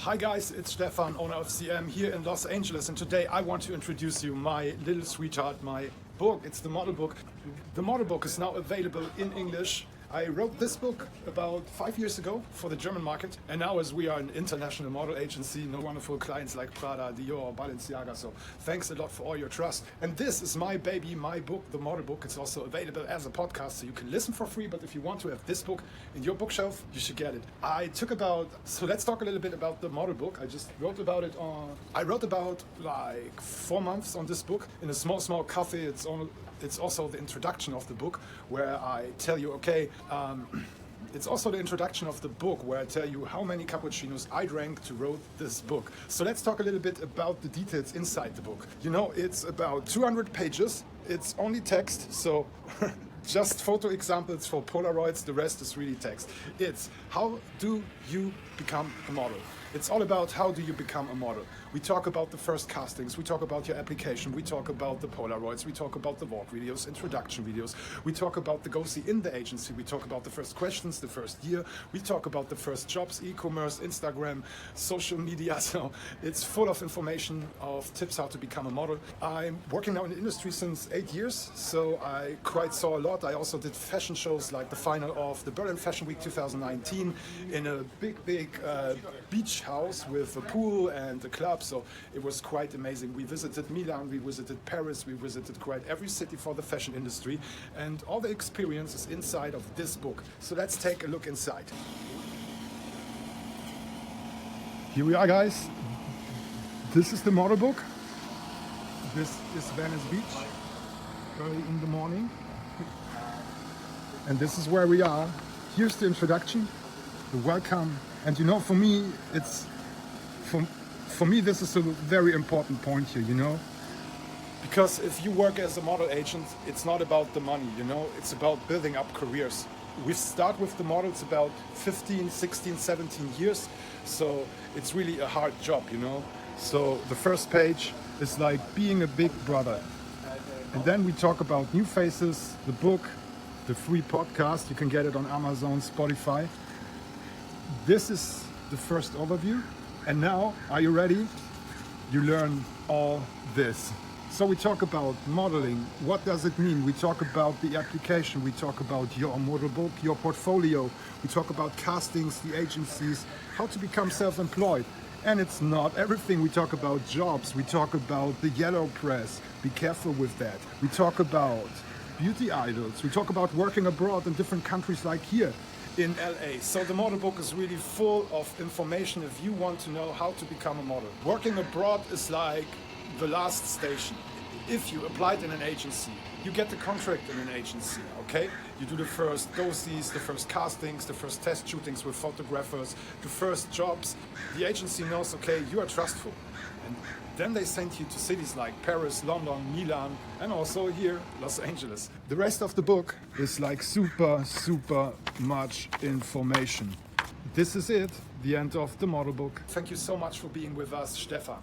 Hi guys, it's Stephan, owner of CM here in Los Angeles, and today I want to introduce you my little sweetheart, my book. It's the model book. The model book is now available in English. I wrote this book about 5 years ago for the German market, and now as we are an international model agency, no wonderful clients like Prada, Dior, Balenciaga, so thanks a lot for all your trust. And this is my baby, my book, the model book. It's also available as a podcast, so you can listen for free, but if you want to have this book in your bookshelf, you should get it. So let's talk a little bit about the model book. I wrote about like 4 months on this book in a small cafe. It's also the introduction of the book where I tell you, it's also the introduction of the book where I tell you how many cappuccinos I drank to write this book. So let's talk a little bit about the details inside the book. You know, it's about 200 pages. It's only text, so just photo examples for Polaroids, the rest is really text. It's how do you become a model? It's all about how do you become a model. We talk about the first castings, we talk about your application, we talk about the Polaroids, we talk about the walk videos, introduction videos, we talk about the go-see in the agency, we talk about the first questions, the first year, we talk about the first jobs, e-commerce, Instagram, social media, so it's full of information of tips how to become a model. I'm working now in the industry since 8 years, so I quite saw a lot. I also did fashion shows like the final of the Berlin Fashion Week 2019 in a big beach house with a pool and a club, so it was quite amazing. We visited Milan, we visited Paris, we visited quite every city for the fashion industry, and all the experience is inside of this book. So let's take a look inside. Here we are, guys. This is the model book. This is Venice Beach, early in the morning. And this is where we are. Here's the introduction, the welcome. And you know, for me, this is a very important point here, you know, because if you work as a model agent, it's not about the money, you know, it's about building up careers. We start with the models about 15, 16, 17 years, so it's really a hard job, you know. So the first page is like being a big brother. And then we talk about new faces, the book, the free podcast, you can get it on Amazon, Spotify. This is the first overview, and now, are you ready? You learn all this. So we talk about modeling, what does it mean? We talk about the application, we talk about your model book, your portfolio, we talk about castings, the agencies, how to become self-employed. And it's not everything. We talk about jobs, we talk about the yellow press, be careful with that. We talk about beauty idols, we talk about working abroad in different countries like here in LA. So the model book is really full of information if you want to know how to become a model. Working abroad is like the last station. If you applied in an agency, you get the contract in an agency, okay? You do the first go-sees, the first castings, the first test shootings with photographers, the first jobs. The agency knows, okay, you are trustful. And then they send you to cities like Paris, London, Milan, and also here, Los Angeles. The rest of the book is like super much information. This is it, the end of the model book. Thank you so much for being with us, Stephan.